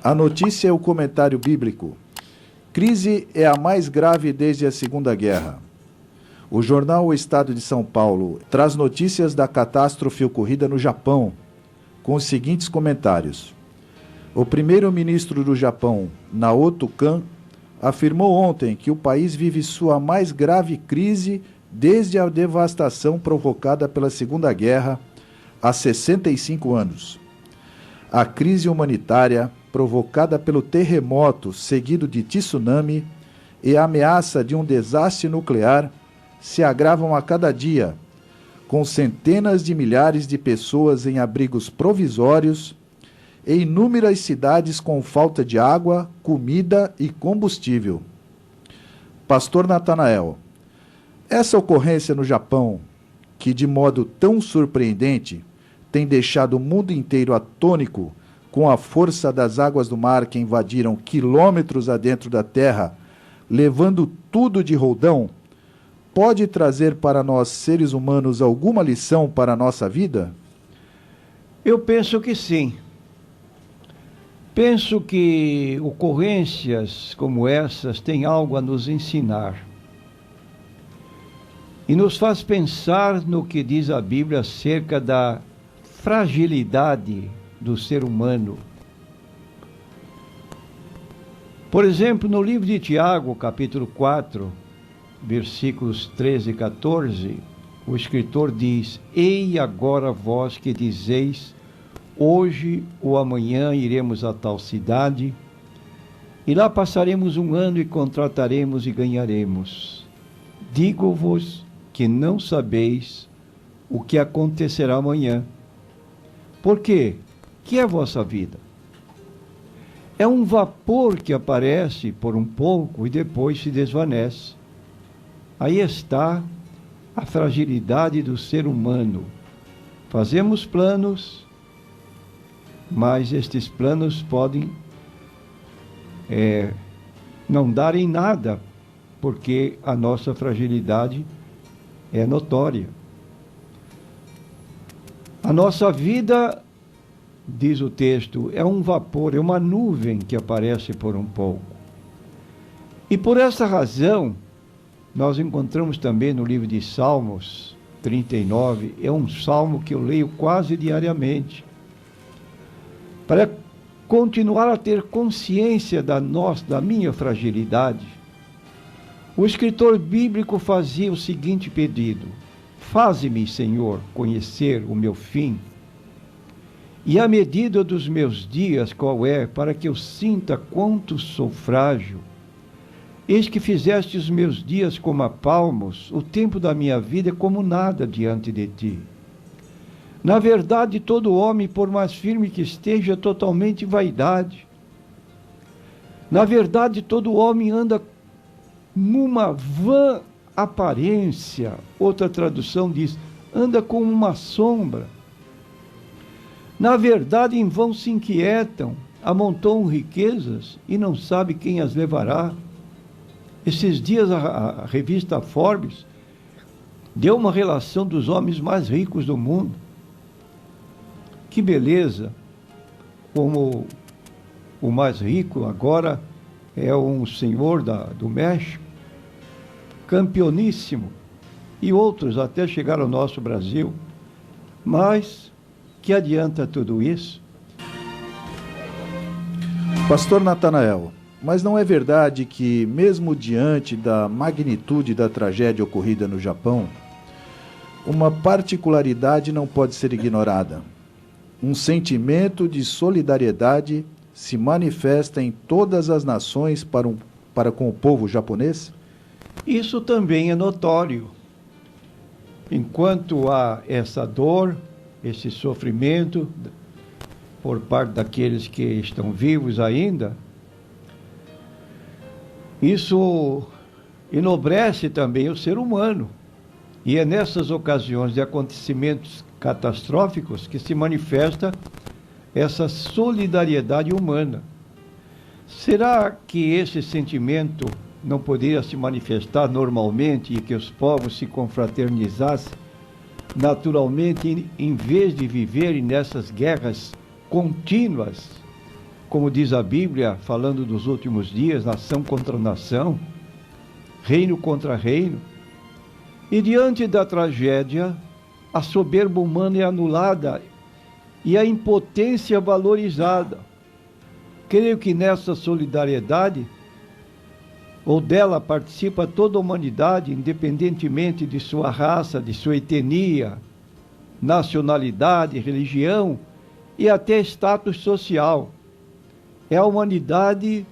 A notícia é o comentário bíblico. Crise é a mais grave desde a Segunda Guerra. O jornal O Estado de São Paulo traz notícias da catástrofe ocorrida no Japão, com os seguintes comentários. O primeiro-ministro do Japão, Naoto Kan, afirmou ontem que o país vive sua mais grave crise desde a devastação provocada pela Segunda Guerra há 65 anos. A crise humanitária, provocada pelo terremoto seguido de tsunami e a ameaça de um desastre nuclear, se agravam a cada dia, com centenas de milhares de pessoas em abrigos provisórios e inúmeras cidades com falta de água, comida e combustível. Pastor Natanael, essa ocorrência no Japão, que de modo tão surpreendente tem deixado o mundo inteiro atônico com a força das águas do mar que invadiram quilômetros adentro da terra, levando tudo de roldão, pode trazer para nós, seres humanos, alguma lição para a nossa vida? Eu penso que sim. Penso que ocorrências como essas têm algo a nos ensinar. E nos faz pensar no que diz a Bíblia acerca da fragilidade do ser humano. Por exemplo, no livro de Tiago, capítulo 4, versículos 13 e 14, o escritor diz: Ei agora vós que dizeis, hoje ou amanhã iremos a tal cidade, e lá passaremos um ano e contrataremos e ganharemos. Digo-vos que não sabeis o que acontecerá amanhã. Por quê? Que é a vossa vida? É um vapor que aparece por um pouco e depois se desvanece. Aí está a fragilidade do ser humano. Fazemos planos, mas estes planos podem não dar em nada, porque a nossa fragilidade é notória. A nossa vida, diz o texto, é um vapor, é uma nuvem que aparece por um pouco. E por essa razão, nós encontramos também no livro de Salmos 39, é um salmo que eu leio quase diariamente, para continuar a ter consciência da minha fragilidade. O escritor bíblico fazia o seguinte pedido: faze-me, Senhor, conhecer o meu fim, e a medida dos meus dias qual é, para que eu sinta quanto sou frágil. Eis que fizeste os meus dias como a palmos, o tempo da minha vida é como nada diante de ti. Na verdade, todo homem, por mais firme que esteja, é totalmente vaidade. Na verdade, todo homem anda numa vã aparência. Outra tradução diz, anda como uma sombra. Na verdade, em vão se inquietam, amontoam riquezas e não sabe quem as levará. Esses dias a revista Forbes deu uma relação dos homens mais ricos do mundo. Que beleza! Como o mais rico agora é um senhor do México, campeoníssimo, e outros até chegaram ao nosso Brasil. Mas que adianta tudo isso? Pastor Natanael, mas não é verdade que, mesmo diante da magnitude da tragédia ocorrida no Japão, uma particularidade não pode ser ignorada. Um sentimento de solidariedade se manifesta em todas as nações para com o povo japonês? Isso também é notório. Enquanto há essa dor, esse sofrimento por parte daqueles que estão vivos ainda, isso enobrece também o ser humano. E é nessas ocasiões de acontecimentos catastróficos que se manifesta essa solidariedade humana. Será que esse sentimento não poderia se manifestar normalmente e que os povos se confraternizassem naturalmente, em vez de viverem nessas guerras contínuas como diz a Bíblia, falando dos últimos dias, nação contra nação, reino contra reino. E diante da tragédia, a soberba humana é anulada e a impotência valorizada. Creio que nessa solidariedade, ou dela participa toda a humanidade, independentemente de sua raça, de sua etnia, nacionalidade, religião e até status social. É a humanidade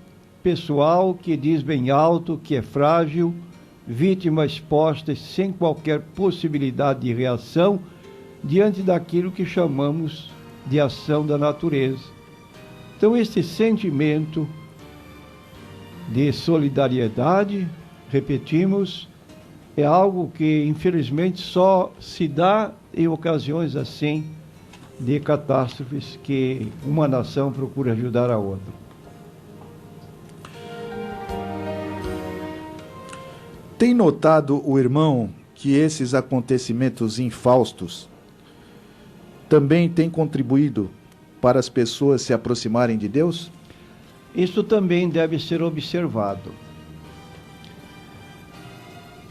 pessoal que diz bem alto que é frágil, vítima exposta sem qualquer possibilidade de reação diante daquilo que chamamos de ação da natureza. Então, esse sentimento de solidariedade, repetimos, é algo que infelizmente só se dá em ocasiões assim de catástrofes que uma nação procura ajudar a outra. Tem notado o irmão que esses acontecimentos infaustos também têm contribuído para as pessoas se aproximarem de Deus? Isso também deve ser observado.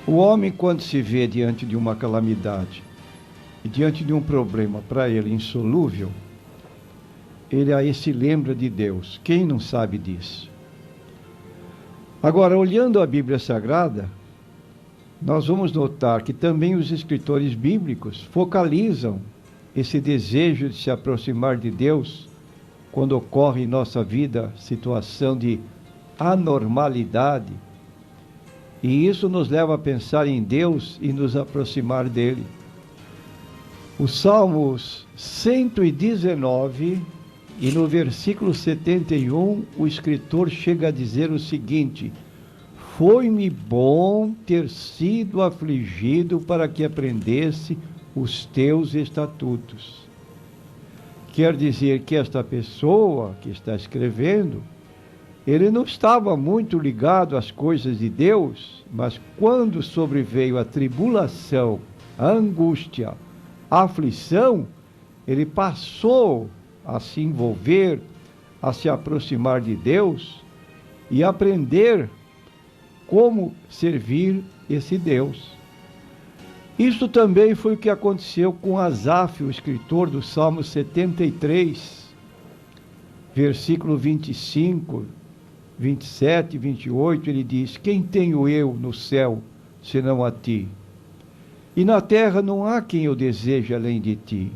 O homem, quando se vê diante de uma calamidade e diante de um problema para ele insolúvel, ele aí se lembra de Deus. Quem não sabe disso? Agora, olhando a Bíblia Sagrada, nós vamos notar que também os escritores bíblicos focalizam esse desejo de se aproximar de Deus quando ocorre em nossa vida situação de anormalidade. E isso nos leva a pensar em Deus e nos aproximar dele. O Salmos 119, e no versículo 71, o escritor chega a dizer o seguinte: foi-me bom ter sido afligido para que aprendesse os teus estatutos. Quer dizer que esta pessoa que está escrevendo, ele não estava muito ligado às coisas de Deus, mas quando sobreveio a tribulação, a angústia, a aflição, ele passou a se envolver, a se aproximar de Deus e aprender como servir esse Deus. Isso também foi o que aconteceu com Asaf, o escritor do Salmo 73, versículo 25, 27 e 28, ele diz: quem tenho eu no céu, senão a ti? E na terra não há quem eu deseje além de ti.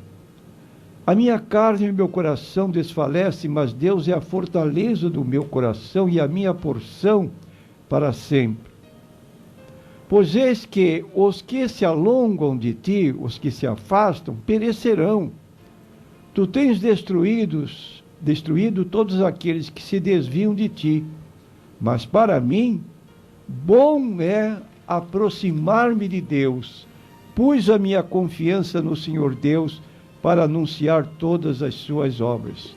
A minha carne e meu coração desfalecem, mas Deus é a fortaleza do meu coração e a minha porção para sempre. Pois eis que os que se alongam de ti, os que se afastam, perecerão. Tu tens destruído todos aqueles que se desviam de ti. Mas para mim, bom é aproximar-me de Deus. Pus a minha confiança no Senhor Deus para anunciar todas as suas obras.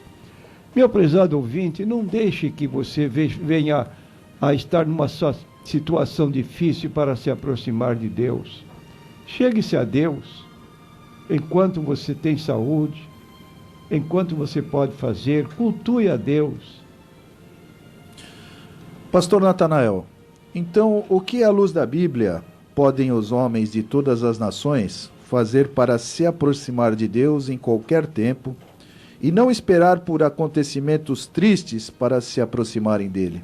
Meu prezado ouvinte, não deixe que você venha a estar numa situação difícil para se aproximar de Deus. Chegue-se a Deus enquanto você tem saúde, enquanto você pode fazer, cultue a Deus. Pastor Natanael, então o que à luz da Bíblia podem os homens de todas as nações fazer para se aproximar de Deus em qualquer tempo e não esperar por acontecimentos tristes para se aproximarem dele?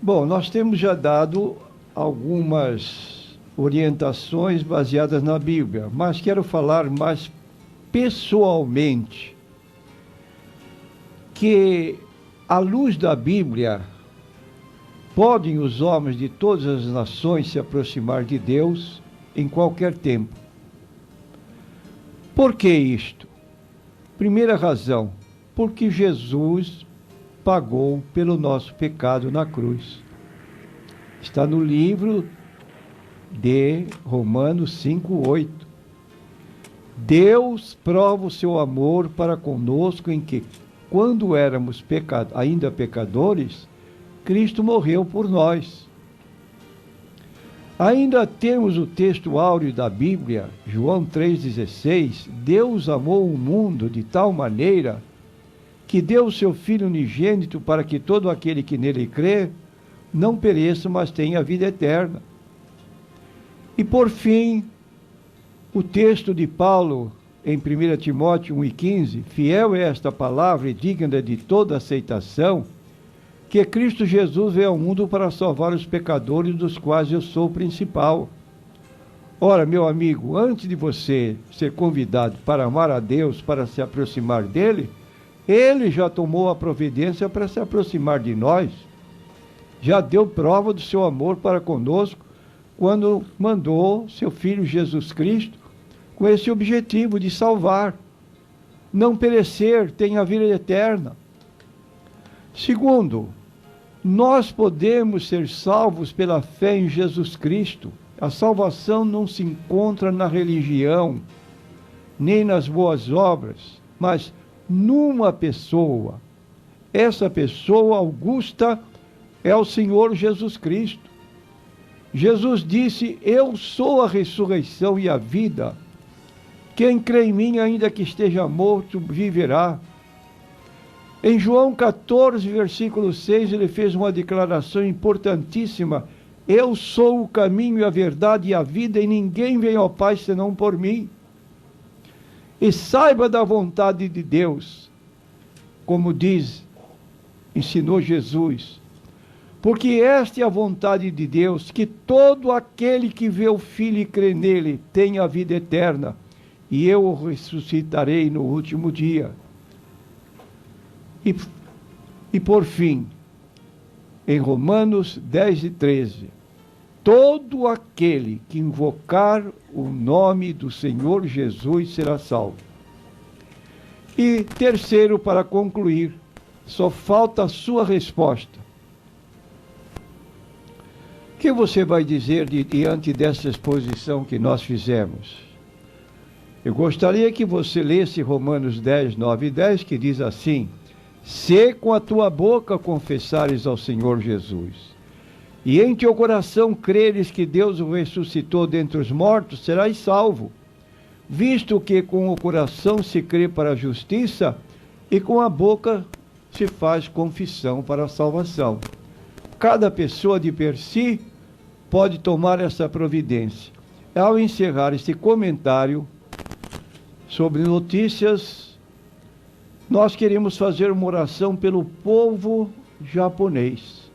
Bom, nós temos já dado algumas orientações baseadas na Bíblia, mas quero falar mais pessoalmente que, à luz da Bíblia, podem os homens de todas as nações se aproximar de Deus em qualquer tempo. Por que isto? Primeira razão, porque Jesus pagou pelo nosso pecado na cruz. Está no livro de Romanos 5:8. Deus prova o seu amor para conosco em que, quando éramos ainda pecadores, Cristo morreu por nós. Ainda temos o texto áureo da Bíblia, João 3,16, Deus amou o mundo de tal maneira que deu o seu Filho unigênito para que todo aquele que nele crê não pereça, mas tenha a vida eterna. E por fim, o texto de Paulo em 1 Timóteo 1,15, fiel é esta palavra e digna de toda aceitação, que Cristo Jesus veio ao mundo para salvar os pecadores, dos quais eu sou o principal. Ora, meu amigo, antes de você ser convidado para amar a Deus, para se aproximar dele, ele já tomou a providência para se aproximar de nós. Já deu prova do seu amor para conosco, quando mandou seu Filho Jesus Cristo, com esse objetivo de salvar, não perecer, ter a vida eterna. Segundo, nós podemos ser salvos pela fé em Jesus Cristo. A salvação não se encontra na religião, nem nas boas obras, mas numa pessoa. Essa pessoa augusta é o Senhor Jesus Cristo. Jesus disse: eu sou a ressurreição e a vida. Quem crê em mim, ainda que esteja morto, viverá. Em João 14, versículo 6, ele fez uma declaração importantíssima: eu sou o caminho e a verdade e a vida, e ninguém vem ao Pai senão por mim. E saiba da vontade de Deus, como ensinou Jesus, porque esta é a vontade de Deus, que todo aquele que vê o Filho e crê nele tenha a vida eterna, e eu o ressuscitarei no último dia. E por fim, em Romanos 10 e 13, todo aquele que invocar o nome do Senhor Jesus será salvo. E terceiro, para concluir, só falta a sua resposta. O que você vai dizer diante dessa exposição que nós fizemos? Eu gostaria que você lesse Romanos 10, 9 e 10, que diz assim: se com a tua boca confessares ao Senhor Jesus, e em teu coração creres que Deus o ressuscitou dentre os mortos, serás salvo, visto que com o coração se crê para a justiça, e com a boca se faz confissão para a salvação. Cada pessoa de per si pode tomar essa providência. Ao encerrar este comentário sobre notícias, nós queremos fazer uma oração pelo povo japonês.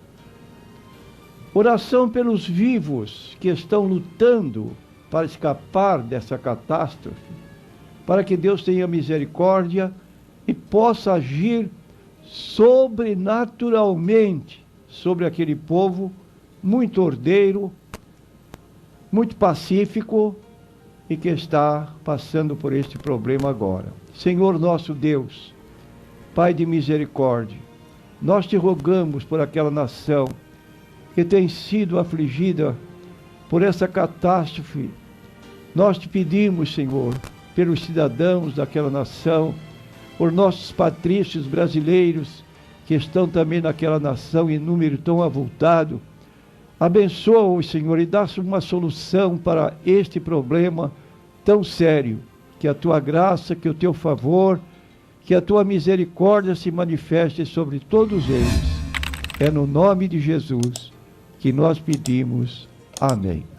Oração pelos vivos que estão lutando para escapar dessa catástrofe, para que Deus tenha misericórdia e possa agir sobrenaturalmente sobre aquele povo muito ordeiro, muito pacífico, e que está passando por este problema agora. Senhor nosso Deus, Pai de misericórdia, nós te rogamos por aquela nação que tem sido afligida por essa catástrofe. Nós te pedimos, Senhor, pelos cidadãos daquela nação, por nossos patrícios brasileiros que estão também naquela nação em número tão avultado. Abençoa-os, Senhor, e dá-se uma solução para este problema tão sério. Que a tua graça, que o teu favor, que a tua misericórdia se manifeste sobre todos eles. É no nome de Jesus que nós pedimos. Amém.